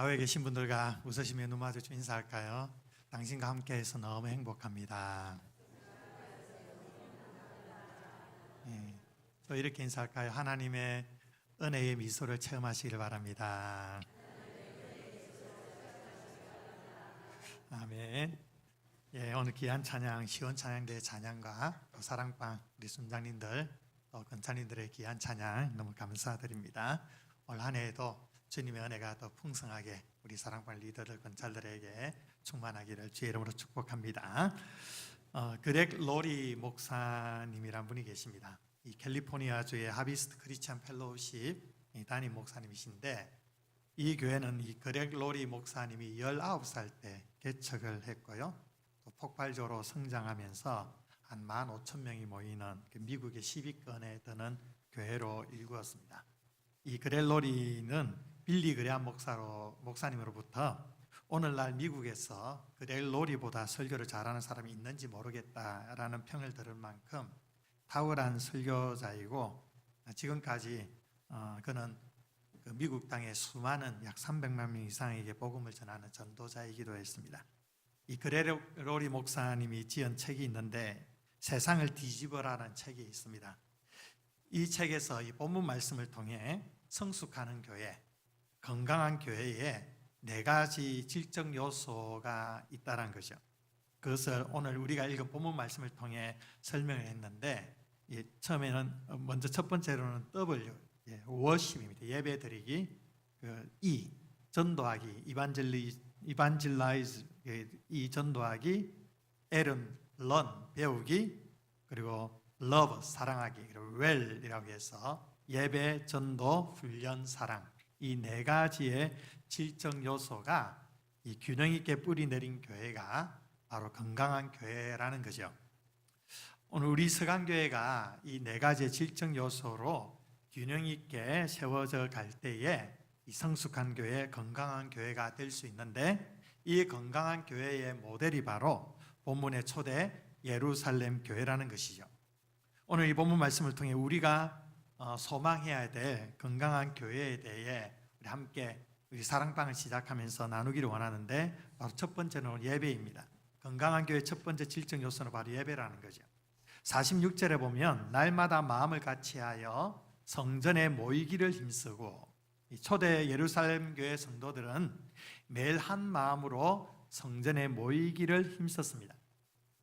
좌우에 계신 분들과 웃으시며 눈 마주쳐 인사할까요? 당신과 함께해서 너무 행복합니다. 또 이렇게 인사할까요? 하나님의 은혜의 미소를 체험하시길 바랍니다. 아멘. 오늘 귀한 찬양, 시원 찬양대의 찬양과 또 사랑방 우리 순장님들 또 권사님들의 귀한 찬양 너무 감사드립니다. 올 한 해에도 주님의 은혜가 더 풍성하게 우리 사랑방 리더들, 권사들에게 충만하기를 주의 이름으로 축복합니다. 그렉 로리 목사님이란 분이 계십니다. 이 캘리포니아주의 하비스트 크리스찬 펠로우십 담임 목사님이신데, 이 교회는 이 그렉 로리 목사님이 19살 때 개척을 했고요, 또 폭발적으로 성장하면서 한 15,000명이 모이는 미국의 10위권에 드는 교회로 일구었습니다. 이 그렉 로리는 빌리 그레암 목사님으로부터 오늘날 미국에서 그렉 로리보다 설교를 잘하는 사람이 있는지 모르겠다라는 평을 들을 만큼 탁월한 설교자이고, 지금까지 그는 미국 땅의 수많은 약 300만 명 이상에게 복음을 전하는 전도자이기도 했습니다. 이 그렉 로리 목사님이 지은 책이 있는데 세상을 뒤집어라는 책이 있습니다. 이 책에서 이 본문 말씀을 통해 성숙하는 교회, 건강한 교회에 4가지 질적 요소가 있다는 거죠. 그것을 오늘 우리가 읽은 본문 말씀을 통해 설명을 했는데, 처음에는 먼저 첫 번째로는 W, 워십입니다. 예배 드리기. E, 전도하기, 이반질라이즈, 이 전도하기. L은 learn, 배우기. 그리고 love, 사랑하기. 그리고 well이라고 해서 예배, 전도, 훈련, 사랑. 이 4가지의 질적 요소가 이 균형 있게 뿌리 내린 교회가 바로 건강한 교회라는 거죠. 오늘 우리 서강교회가 이 4가지의 질적 요소로 균형 있게 세워져 갈 때에 이 성숙한 교회, 건강한 교회가 될 수 있는데, 이 건강한 교회의 모델이 바로 본문의 초대 예루살렘 교회라는 것이죠. 오늘 이 본문 말씀을 통해 우리가 소망해야 될 건강한 교회에 대해 우리 함께 우리 사랑방을 시작하면서 나누기를 원하는데, 바로 첫 번째는 예배입니다. 건강한 교회의 첫 번째 질적 요소는 바로 예배라는 거죠. 46절에 보면 날마다 마음을 같이하여 성전에 모이기를 힘쓰고, 이 초대 예루살렘 교회 성도들은 매일 한 마음으로 성전에 모이기를 힘썼습니다.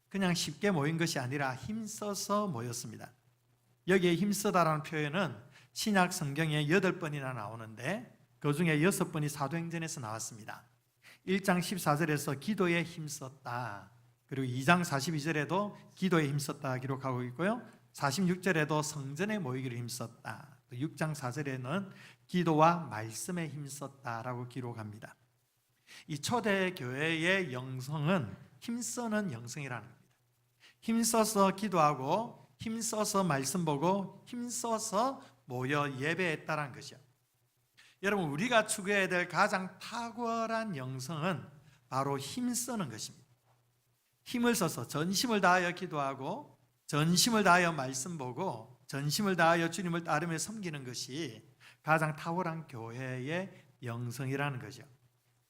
그냥 쉽게 모인 것이 아니라 힘써서 모였습니다. 여기에 힘쓰다라는 표현은 신약 성경에 8번이나 나오는데 그 중에 6번이 사도행전에서 나왔습니다. 1장 14절에서 기도에 힘썼다, 그리고 2장 42절에도 기도에 힘썼다 기록하고 있고요, 46절에도 성전에 모이기를 힘썼다, 또 6장 4절에는 기도와 말씀에 힘썼다라고 기록합니다. 이 초대교회의 영성은 힘쓰는 영성이라는 겁니다. 힘써서 기도하고 힘써서 말씀 보고 힘써서 모여 예배했다는 것이죠. 여러분, 우리가 추구해야 될 가장 탁월한 영성은 바로 힘쓰는 것입니다. 힘을 써서 전심을 다하여 기도하고 전심을 다하여 말씀 보고 전심을 다하여 주님을 따르며 섬기는 것이 가장 탁월한 교회의 영성이라는 거죠.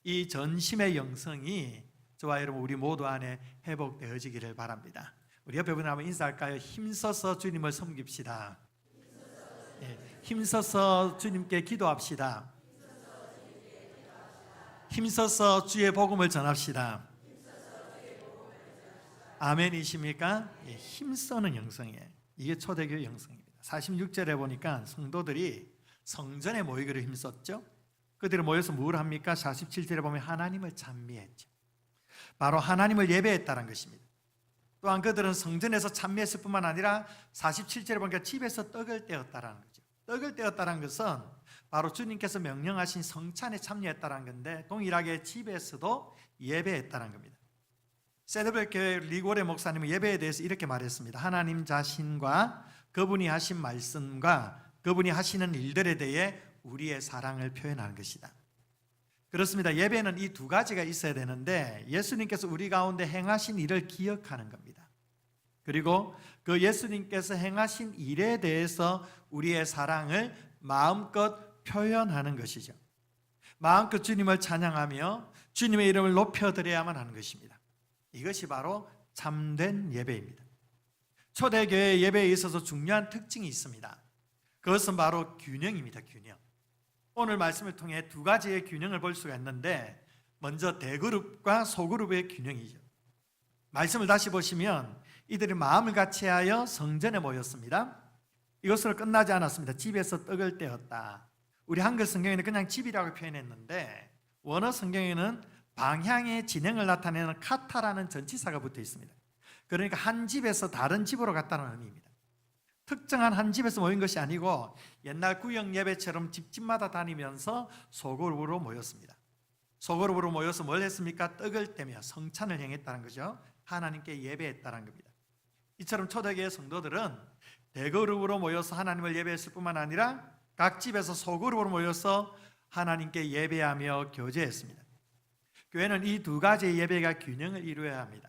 이 전심의 영성이 저와 여러분 우리 모두 안에 회복되어지기를 바랍니다. 우리 옆에 분을 한번 인사할까요? 힘써서 주님을 섬깁시다. 힘써서 주님께 기도합시다. 힘써서 주의 복음을 전합시다. 아멘이십니까? 힘쓰는 영성이에요. 이게 초대교회 영성입니다. 46절에 보니까 성도들이 성전에 모이기를 힘썼죠. 그들이 모여서 뭘 합니까? 47절에 보면 하나님을 찬미했죠. 바로 하나님을 예배했다는 것입니다. 또한 그들은 성전에서 찬미했을 뿐만 아니라 47절에 보니까 집에서 떡을 떼었다라는 거죠. 떡을 떼었다는 것은 바로 주님께서 명령하신 성찬에 참여했다는 건데, 동일하게 집에서도 예배했다는 겁니다. 세드벨 교회 리고레 목사님은 예배에 대해서 이렇게 말했습니다. 하나님 자신과 그분이 하신 말씀과 그분이 하시는 일들에 대해 우리의 사랑을 표현하는 것이다. 그렇습니다. 예배는 이 2가지가 있어야 되는데, 예수님께서 우리 가운데 행하신 일을 기억하는 겁니다. 그리고 그 예수님께서 행하신 일에 대해서 우리의 사랑을 마음껏 표현하는 것이죠. 마음껏 주님을 찬양하며 주님의 이름을 높여드려야만 하는 것입니다. 이것이 바로 참된 예배입니다. 초대교회 예배에 있어서 중요한 특징이 있습니다. 그것은 바로 균형입니다. 균형. 오늘 말씀을 통해 두 가지의 균형을 볼 수가 있는데, 먼저 대그룹과 소그룹의 균형이죠. 말씀을 다시 보시면 이들이 마음을 같이하여 성전에 모였습니다. 이것으로 끝나지 않았습니다. 집에서 떡을 떼었다. 우리 한글 성경에는 그냥 집이라고 표현했는데, 원어 성경에는 방향의 진행을 나타내는 카타라는 전치사가 붙어 있습니다. 그러니까 한 집에서 다른 집으로 갔다는 의미입니다. 특정한 한 집에서 모인 것이 아니고 옛날 구역 예배처럼 집집마다 다니면서 소그룹으로 모였습니다. 소그룹으로 모여서 뭘 했습니까? 떡을 떼며 성찬을 행했다는 거죠. 하나님께 예배했다는 겁니다. 이처럼 초대교회 성도들은 대그룹으로 모여서 하나님을 예배했을 뿐만 아니라 각 집에서 소그룹으로 모여서 하나님께 예배하며 교제했습니다. 교회는 이 두 가지의 예배가 균형을 이루어야 합니다.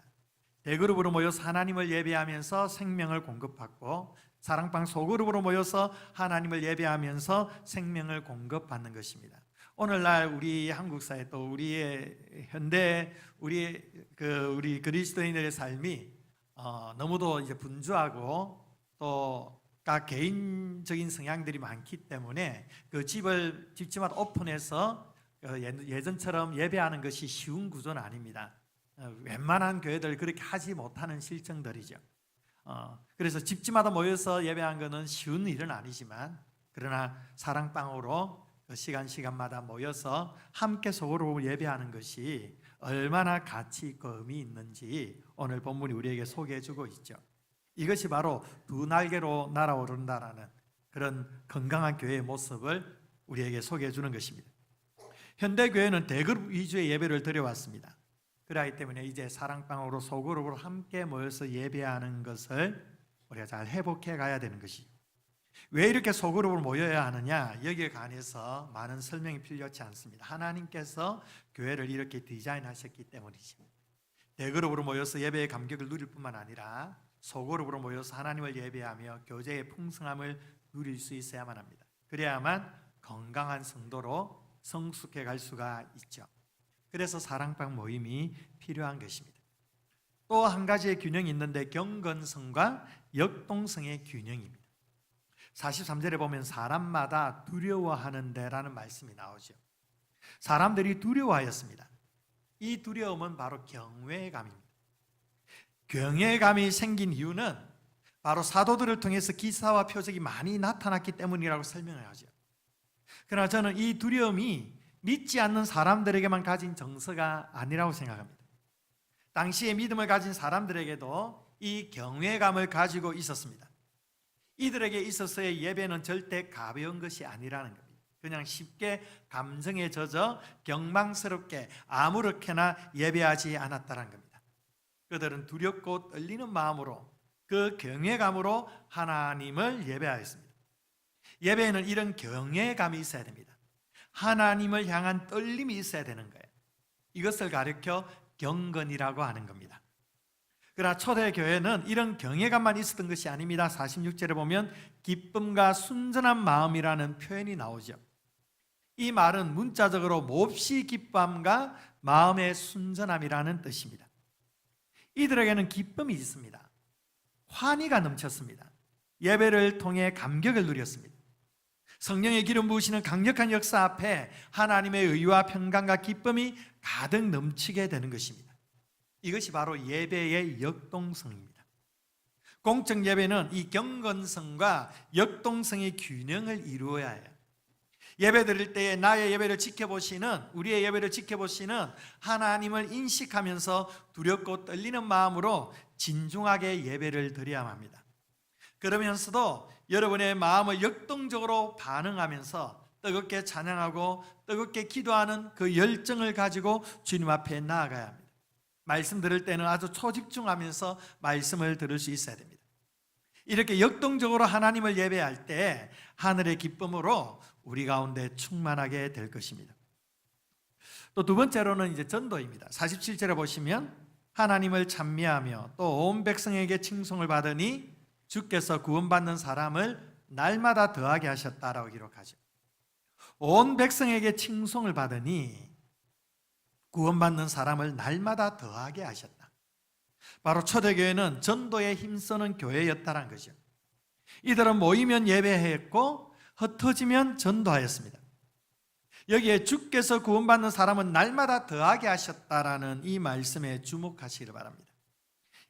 대그룹으로 모여서 하나님을 예배하면서 생명을 공급받고, 사랑방 소그룹으로 모여서 하나님을 예배하면서 생명을 공급받는 것입니다. 오늘날 우리 한국 사회, 또 우리의 현대 우리 그리스도인들의 삶이 너무도 이제 분주하고 또 각 개인적인 성향들이 많기 때문에 그 집집마다 오픈해서 예전처럼 예배하는 것이 쉬운 구조는 아닙니다. 웬만한 교회들 그렇게 하지 못하는 실정들이죠. 그래서 집집마다 모여서 예배한 것은 쉬운 일은 아니지만, 그러나 사랑방으로 시간마다 모여서 함께 소그룹으로 예배하는 것이 얼마나 가치 있고 의미 있는지 오늘 본문이 우리에게 소개해주고 있죠. 이것이 바로 두 날개로 날아오른다라는 그런 건강한 교회의 모습을 우리에게 소개해주는 것입니다. 현대교회는 대그룹 위주의 예배를 드려왔습니다. 그렇기 때문에 이제 사랑방으로 소그룹으로 함께 모여서 예배하는 것을 우리가 잘 회복해 가야 되는 것이죠. 왜 이렇게 소그룹으로 모여야 하느냐? 여기에 관해서 많은 설명이 필요치 않습니다. 하나님께서 교회를 이렇게 디자인하셨기 때문이죠. 대그룹으로 모여서 예배의 감격을 누릴 뿐만 아니라 소그룹으로 모여서 하나님을 예배하며 교제의 풍성함을 누릴 수 있어야만 합니다. 그래야만 건강한 성도로 성숙해 갈 수가 있죠. 그래서 사랑방 모임이 필요한 것입니다. 또 한 가지의 균형이 있는데, 경건성과 역동성의 균형입니다. 43절에 보면 사람마다 두려워하는데라는 말씀이 나오죠. 사람들이 두려워하였습니다. 이 두려움은 바로 경외감입니다. 경외감이 생긴 이유는 바로 사도들을 통해서 기사와 표적이 많이 나타났기 때문이라고 설명을 하죠. 그러나 저는 이 두려움이 믿지 않는 사람들에게만 가진 정서가 아니라고 생각합니다. 당시에 믿음을 가진 사람들에게도 이 경외감을 가지고 있었습니다. 이들에게 있어서의 예배는 절대 가벼운 것이 아니라는 겁니다. 그냥 쉽게 감정에 젖어 경망스럽게 아무렇게나 예배하지 않았다는 겁니다. 그들은 두렵고 떨리는 마음으로, 그 경외감으로 하나님을 예배하였습니다. 예배에는 이런 경외감이 있어야 됩니다. 하나님을 향한 떨림이 있어야 되는 거예요. 이것을 가리켜 경건이라고 하는 겁니다. 그러나 초대교회는 이런 경외감만 있었던 것이 아닙니다. 46절에 보면 기쁨과 순전한 마음이라는 표현이 나오죠. 이 말은 문자적으로 몹시 기쁨과 마음의 순전함이라는 뜻입니다. 이들에게는 기쁨이 있습니다. 환희가 넘쳤습니다. 예배를 통해 감격을 누렸습니다. 성령의 기름 부으시는 강력한 역사 앞에 하나님의 의와 평강과 기쁨이 가득 넘치게 되는 것입니다. 이것이 바로 예배의 역동성입니다. 공적 예배는 이 경건성과 역동성의 균형을 이루어야 해요. 예배 드릴 때에 나의 예배를 지켜보시는, 우리의 예배를 지켜보시는 하나님을 인식하면서 두렵고 떨리는 마음으로 진중하게 예배를 드려야 합니다. 그러면서도 여러분의 마음을 역동적으로 반응하면서 뜨겁게 찬양하고 뜨겁게 기도하는 그 열정을 가지고 주님 앞에 나아가야 합니다. 말씀 들을 때는 아주 초집중하면서 말씀을 들을 수 있어야 됩니다. 이렇게 역동적으로 하나님을 예배할 때 하늘의 기쁨으로 우리 가운데 충만하게 될 것입니다. 또 두 번째로는 이제 전도입니다. 47절에 보시면 하나님을 찬미하며 또 온 백성에게 칭송을 받으니 주께서 구원받는 사람을 날마다 더하게 하셨다라고 기록하죠. 온 백성에게 칭송을 받으니 구원받는 사람을 날마다 더하게 하셨다. 바로 초대교회는 전도에 힘쓰는 교회였다는 것이죠. 이들은 모이면 예배했고 흩어지면 전도하였습니다. 여기에 주께서 구원받는 사람은 날마다 더하게 하셨다라는 이 말씀에 주목하시기를 바랍니다.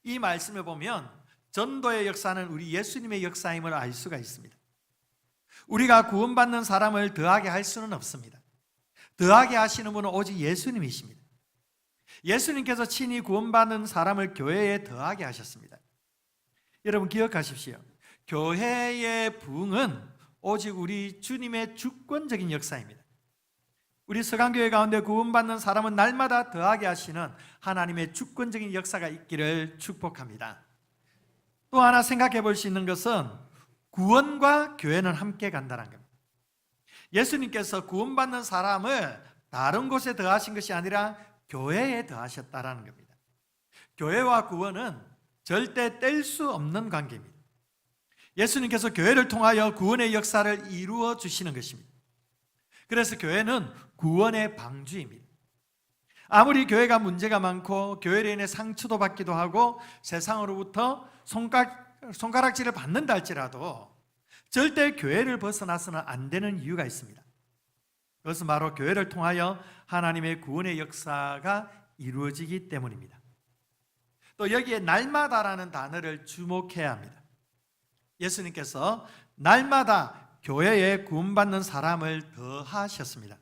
이 말씀에 보면 전도의 역사는 우리 예수님의 역사임을 알 수가 있습니다. 우리가 구원받는 사람을 더하게 할 수는 없습니다. 더하게 하시는 분은 오직 예수님이십니다. 예수님께서 친히 구원받는 사람을 교회에 더하게 하셨습니다. 여러분 기억하십시오. 교회의 부흥은 오직 우리 주님의 주권적인 역사입니다. 우리 서강교회 가운데 구원받는 사람은 날마다 더하게 하시는 하나님의 주권적인 역사가 있기를 축복합니다. 또 하나 생각해 볼 수 있는 것은 구원과 교회는 함께 간다는 겁니다. 예수님께서 구원받는 사람을 다른 곳에 더하신 것이 아니라 교회에 더하셨다는 겁니다. 교회와 구원은 절대 뗄 수 없는 관계입니다. 예수님께서 교회를 통하여 구원의 역사를 이루어 주시는 것입니다. 그래서 교회는 구원의 방주입니다. 아무리 교회가 문제가 많고 교회로 인해 상처도 받기도 하고 세상으로부터 손가락질을 받는다 할지라도 절대 교회를 벗어나서는 안 되는 이유가 있습니다. 그것은 바로 교회를 통하여 하나님의 구원의 역사가 이루어지기 때문입니다. 또 여기에 날마다라는 단어를 주목해야 합니다. 예수님께서 날마다 교회에 구원받는 사람을 더하셨습니다.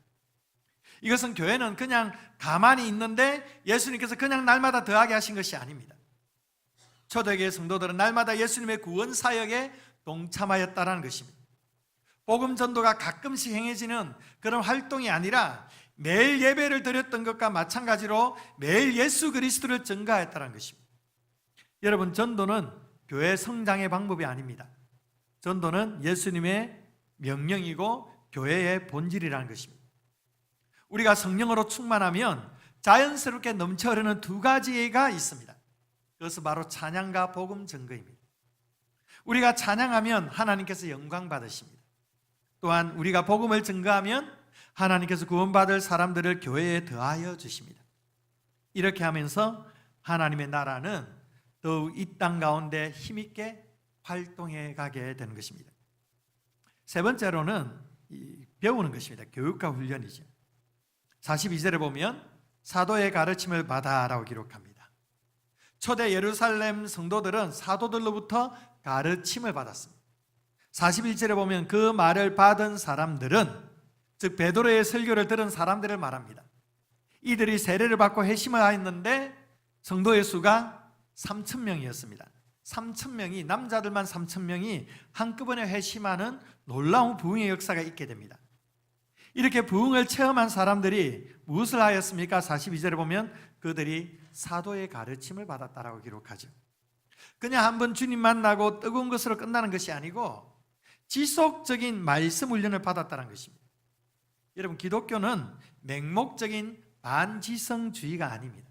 이것은 교회는 그냥 가만히 있는데 예수님께서 그냥 날마다 더하게 하신 것이 아닙니다. 초대교회 성도들은 날마다 예수님의 구원 사역에 동참하였다는 것입니다. 복음 전도가 가끔씩 행해지는 그런 활동이 아니라 매일 예배를 드렸던 것과 마찬가지로 매일 예수 그리스도를 전가했다는 것입니다. 여러분, 전도는 교회 성장의 방법이 아닙니다. 전도는 예수님의 명령이고 교회의 본질이라는 것입니다. 우리가 성령으로 충만하면 자연스럽게 넘쳐 흐르는 두 가지가 있습니다. 그것은 바로 찬양과 복음 증거입니다. 우리가 찬양하면 하나님께서 영광 받으십니다. 또한 우리가 복음을 증거하면 하나님께서 구원받을 사람들을 교회에 더하여 주십니다. 이렇게 하면서 하나님의 나라는 더욱 이 땅 가운데 힘있게 활동해 가게 되는 것입니다. 세 번째로는 배우는 것입니다. 교육과 훈련이죠. 42절에 보면 사도의 가르침을 받아라고 기록합니다. 초대 예루살렘 성도들은 사도들로부터 가르침을 받았습니다. 41절에 보면 그 말을 받은 사람들은, 즉 베드로의 설교를 들은 사람들을 말합니다. 이들이 세례를 받고 회심을 하였는데 성도의 수가 3,000명이었습니다. 3,000명이, 남자들만 3,000명이 한꺼번에 회심하는 놀라운 부흥의 역사가 있게 됩니다. 이렇게 부흥을 체험한 사람들이 무엇을 하였습니까? 42절에 보면 그들이 사도의 가르침을 받았다라고 기록하죠. 그냥 한번 주님 만나고 뜨거운 것으로 끝나는 것이 아니고 지속적인 말씀 훈련을 받았다는 것입니다. 여러분, 기독교는 맹목적인 반지성주의가 아닙니다.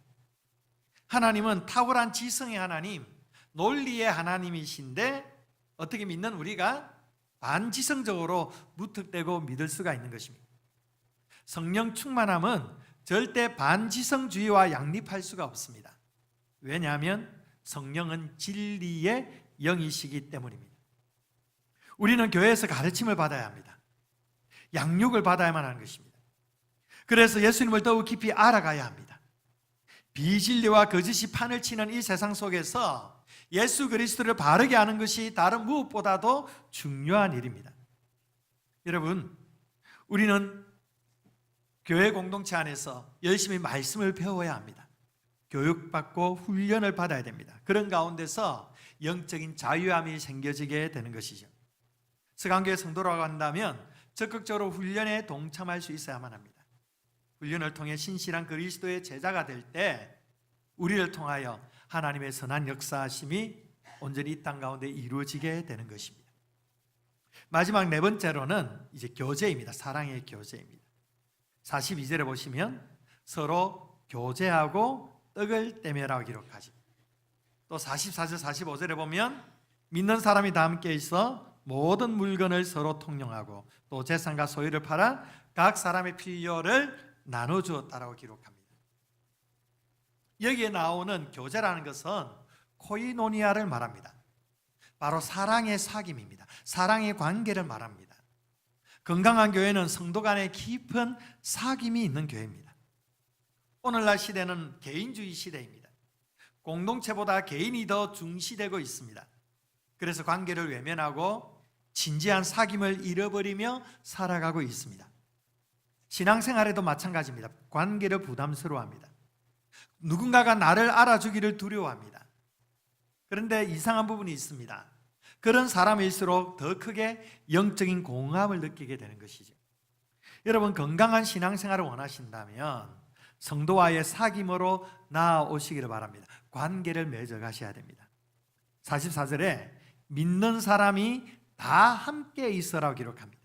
하나님은 탁월한 지성의 하나님, 논리의 하나님이신데 어떻게 믿는 우리가 반지성적으로 무턱대고 믿을 수가 있는 것입니다. 성령 충만함은 절대 반지성주의와 양립할 수가 없습니다. 왜냐하면 성령은 진리의 영이시기 때문입니다. 우리는 교회에서 가르침을 받아야 합니다. 양육을 받아야만 하는 것입니다. 그래서 예수님을 더욱 깊이 알아가야 합니다. 비진리와 거짓이 판을 치는 이 세상 속에서 예수 그리스도를 바르게 아는 것이 다른 무엇보다도 중요한 일입니다. 여러분, 우리는 교회 공동체 안에서 열심히 말씀을 배워야 합니다. 교육받고 훈련을 받아야 됩니다. 그런 가운데서 영적인 자유함이 생겨지게 되는 것이죠. 서강교회 성도라고 한다면 적극적으로 훈련에 동참할 수 있어야만 합니다. 훈련을 통해 신실한 그리스도의 제자가 될 때 우리를 통하여 하나님의 선한 역사하심이 온전히 이 땅 가운데 이루어지게 되는 것입니다. 마지막 네 번째로는 이제 교제입니다. 사랑의 교제입니다. 42절에 보시면 서로 교제하고 떡을 떼매라고 기록하죠. 또 44절 45절에 보면 믿는 사람이 다 함께 있어 모든 물건을 서로 통용하고 또 재산과 소유를 팔아 각 사람의 필요를 나눠주었다라고 기록합니다. 여기에 나오는 교제라는 것은 코이노니아를 말합니다. 바로 사랑의 사귐입니다. 사랑의 관계를 말합니다. 건강한 교회는 성도 간의 깊은 사귐이 있는 교회입니다. 오늘날 시대는 개인주의 시대입니다. 공동체보다 개인이 더 중시되고 있습니다. 그래서 관계를 외면하고 진지한 사귐을 잃어버리며 살아가고 있습니다. 신앙생활에도 마찬가지입니다. 관계를 부담스러워합니다. 누군가가 나를 알아주기를 두려워합니다. 그런데 이상한 부분이 있습니다. 그런 사람일수록 더 크게 영적인 공허함을 느끼게 되는 것이죠. 여러분, 건강한 신앙생활을 원하신다면 성도와의 사귐으로 나아오시기를 바랍니다. 관계를 맺어 가셔야 됩니다. 44절에 믿는 사람이 다 함께 있어라고 기록합니다.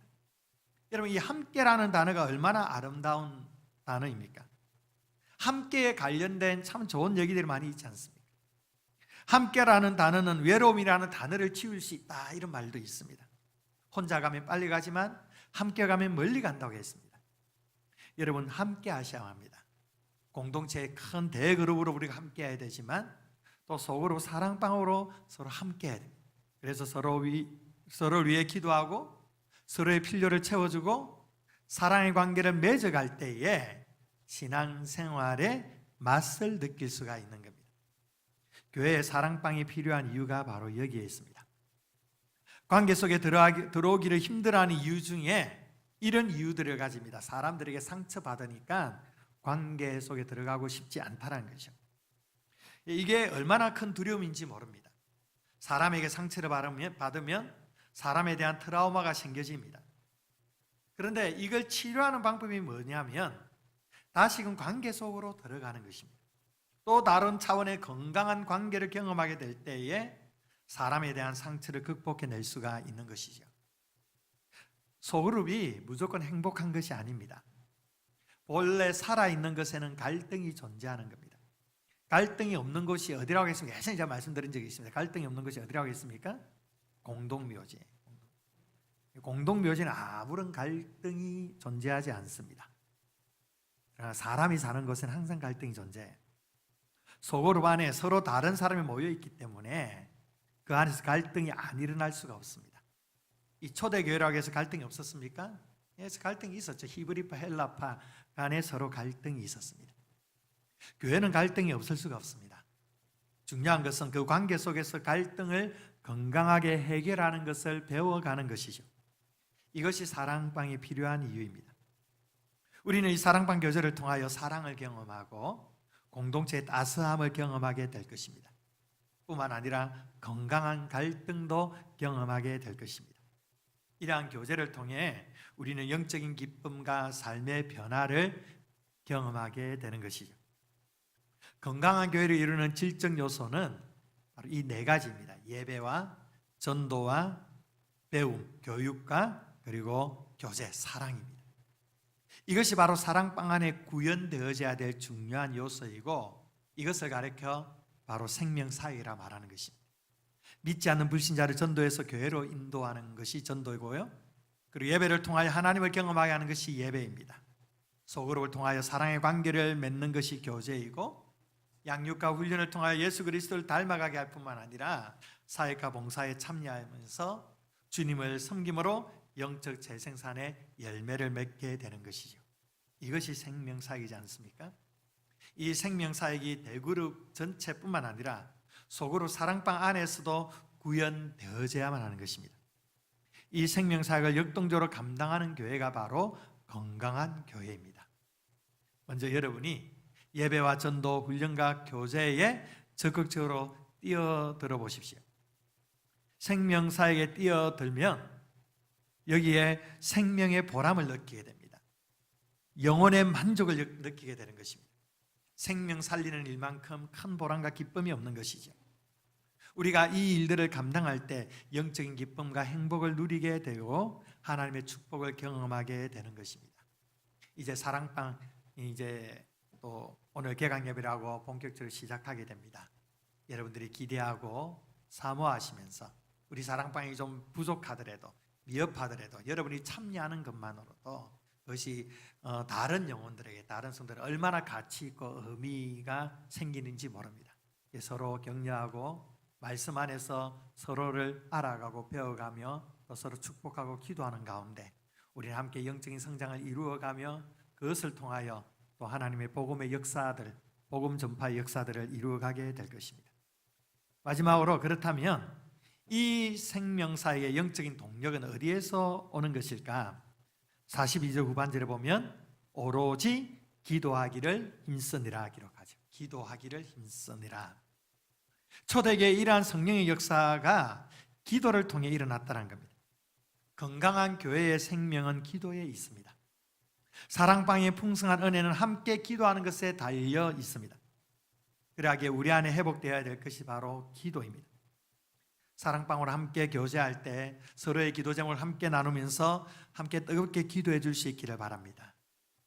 여러분, 이 함께라는 단어가 얼마나 아름다운 단어입니까? 함께에 관련된 참 좋은 얘기들이 많이 있지 않습니까? 함께라는 단어는 외로움이라는 단어를 치울 수 있다, 이런 말도 있습니다. 혼자 가면 빨리 가지만 함께 가면 멀리 간다고 했습니다. 여러분, 함께 하셔야 합니다. 공동체의 큰 대그룹으로 우리가 함께 해야 되지만 또 속으로 사랑방으로 서로 함께 해야 됩니다. 그래서 서로를 위해 기도하고 서로의 필요를 채워주고 사랑의 관계를 맺어갈 때에 신앙생활의 맛을 느낄 수가 있는 겁니다. 교회에 사랑방이 필요한 이유가 바로 여기에 있습니다. 관계 속에 들어오기를 힘들어하는 이유 중에 이런 이유들을 가집니다. 사람들에게 상처받으니까 관계 속에 들어가고 싶지 않다는 것이죠. 이게 얼마나 큰 두려움인지 모릅니다. 사람에게 상처를 받으면 사람에 대한 트라우마가 생겨집니다. 그런데 이걸 치료하는 방법이 뭐냐면 다시금 관계 속으로 들어가는 것입니다. 또 다른 차원의 건강한 관계를 경험하게 될 때에 사람에 대한 상처를 극복해낼 수가 있는 것이죠. 소그룹이 무조건 행복한 것이 아닙니다. 본래 살아있는 것에는 갈등이 존재하는 겁니다. 갈등이 없는 곳이 어디라고 했습니까? 예전에 제가 말씀드린 적이 있습니다. 갈등이 없는 것이 어디라고 했습니까? 공동묘지. 공동묘지는 아무런 갈등이 존재하지 않습니다. 그러나 사람이 사는 곳에는 항상 갈등이 존재해요. 소그룹 안에 서로 다른 사람이 모여있기 때문에 그 안에서 갈등이 안 일어날 수가 없습니다. 이 초대교회라고 해서 갈등이 없었습니까? 그래서 갈등이 있었죠. 히브리파, 헬라파 간에 서로 갈등이 있었습니다. 교회는 갈등이 없을 수가 없습니다. 중요한 것은 그 관계 속에서 갈등을 건강하게 해결하는 것을 배워가는 것이죠. 이것이 사랑방이 필요한 이유입니다. 우리는 이 사랑방 교제를 통하여 사랑을 경험하고 공동체의 따스함을 경험하게 될 것입니다. 뿐만 아니라 건강한 갈등도 경험하게 될 것입니다. 이러한 교제를 통해 우리는 영적인 기쁨과 삶의 변화를 경험하게 되는 것이죠. 건강한 교회를 이루는 질적 요소는 바로 이 네 가지입니다. 예배와 전도와 배움, 교육과 그리고 교제, 사랑입니다. 이것이 바로 사랑방 안에 구현되어져야 될 중요한 요소이고 이것을 가리켜 바로 생명사역이라 말하는 것입니다. 믿지 않는 불신자를 전도해서 교회로 인도하는 것이 전도이고요. 그리고 예배를 통하여 하나님을 경험하게 하는 것이 예배입니다. 소그룹을 통하여 사랑의 관계를 맺는 것이 교제이고 양육과 훈련을 통하여 예수 그리스도를 닮아가게 할 뿐만 아니라 사역과 봉사에 참여하면서 주님을 섬김으로 영적 재생산의 열매를 맺게 되는 것이죠. 이것이 생명사역이지 않습니까? 이 생명사역이 대그룹 전체뿐만 아니라 속으로 사랑방 안에서도 구현되어져야만 하는 것입니다. 이 생명사역을 역동적으로 감당하는 교회가 바로 건강한 교회입니다. 먼저 여러분이 예배와 전도, 훈련과 교제에 적극적으로 뛰어들어 보십시오. 생명사역에 뛰어들면 여기에 생명의 보람을 느끼게 됩니다. 영혼의 만족을 느끼게 되는 것입니다. 생명 살리는 일만큼 큰 보람과 기쁨이 없는 것이죠. 우리가 이 일들을 감당할 때 영적인 기쁨과 행복을 누리게 되고 하나님의 축복을 경험하게 되는 것입니다. 이제 사랑방 이제 또 오늘 개강 예배라고 본격적으로 시작하게 됩니다. 여러분들이 기대하고 사모하시면서 우리 사랑방이 좀 부족하더라도 미흡하더라도 여러분이 참여하는 것만으로도 그것이 다른 영혼들에게, 다른 성도들에게 얼마나 가치 있고 의미가 생기는지 모릅니다. 서로 격려하고 말씀 안에서 서로를 알아가고 배워가며 또 서로 축복하고 기도하는 가운데 우리는 함께 영적인 성장을 이루어가며 그것을 통하여 또 하나님의 복음의 역사들, 복음 전파의 역사들을 이루어가게 될 것입니다. 마지막으로 그렇다면 이 생명사의 영적인 동력은 어디에서 오는 것일까? 42절 후반절에 보면 오로지 기도하기를 힘쓰니라 기록하죠. 기도하기를 힘쓰니라. 초대교회의 이러한 성령의 역사가 기도를 통해 일어났다는 겁니다. 건강한 교회의 생명은 기도에 있습니다. 사랑방의 풍성한 은혜는 함께 기도하는 것에 달려 있습니다. 그러하기에 우리 안에 회복되어야 될 것이 바로 기도입니다. 사랑방으로 함께 교제할 때 서로의 기도 제목을 함께 나누면서 함께 뜨겁게 기도해 줄 수 있기를 바랍니다.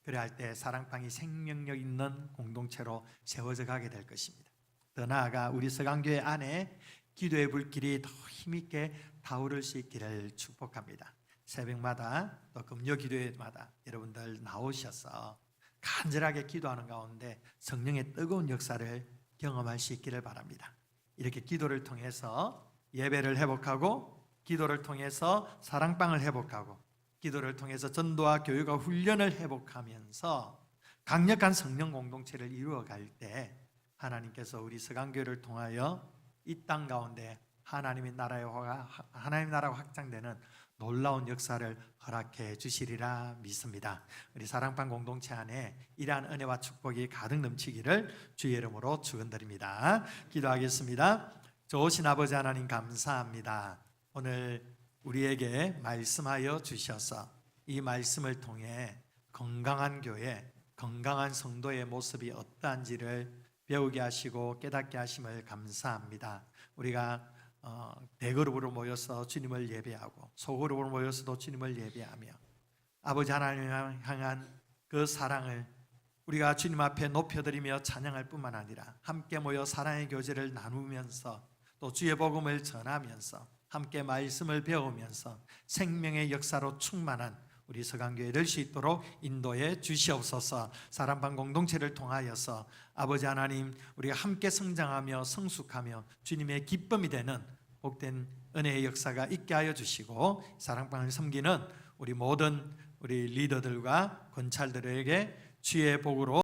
그래야 할 때 사랑방이 생명력 있는 공동체로 세워져 가게 될 것입니다. 더 나아가 우리 서강교회 안에 기도의 불길이 더 힘있게 타오를 수 있기를 축복합니다. 새벽마다 또 금요 기도회마다 여러분들 나오셔서 간절하게 기도하는 가운데 성령의 뜨거운 역사를 경험할 수 있기를 바랍니다. 이렇게 기도를 통해서 예배를 회복하고, 기도를 통해서 사랑방을 회복하고, 기도를 통해서 전도와 교육과 훈련을 회복하면서 강력한 성령 공동체를 이루어갈 때 하나님께서 우리 서강교회를 통하여 이 땅 가운데 하나님의 나라가 확장되는 놀라운 역사를 허락해 주시리라 믿습니다. 우리 사랑방 공동체 안에 이러한 은혜와 축복이 가득 넘치기를 주의 이름으로 축원드립니다. 기도하겠습니다. 좋으신 아버지 하나님 감사합니다. 오늘 우리에게 말씀하여 주셔서 이 말씀을 통해 건강한 교회, 건강한 성도의 모습이 어떠한지를 배우게 하시고 깨닫게 하심을 감사합니다. 우리가 대그룹으로 모여서 주님을 예배하고 소그룹으로 모여서도 주님을 예배하며 아버지 하나님을 향한 그 사랑을 우리가 주님 앞에 높여드리며 찬양할 뿐만 아니라 함께 모여 사랑의 교제를 나누면서 또 주의 복음을 전하면서 함께 말씀을 배우면서 생명의 역사로 충만한 우리 서강교회 될 수 있도록 인도해 주시옵소서. 사랑방 공동체를 통하여서 아버지 하나님 우리가 함께 성장하며 성숙하며 주님의 기쁨이 되는 복된 은혜의 역사가 있게 하여 주시고 사랑방을 섬기는 우리 모든 우리 리더들과 권찰들에게 주의 복으로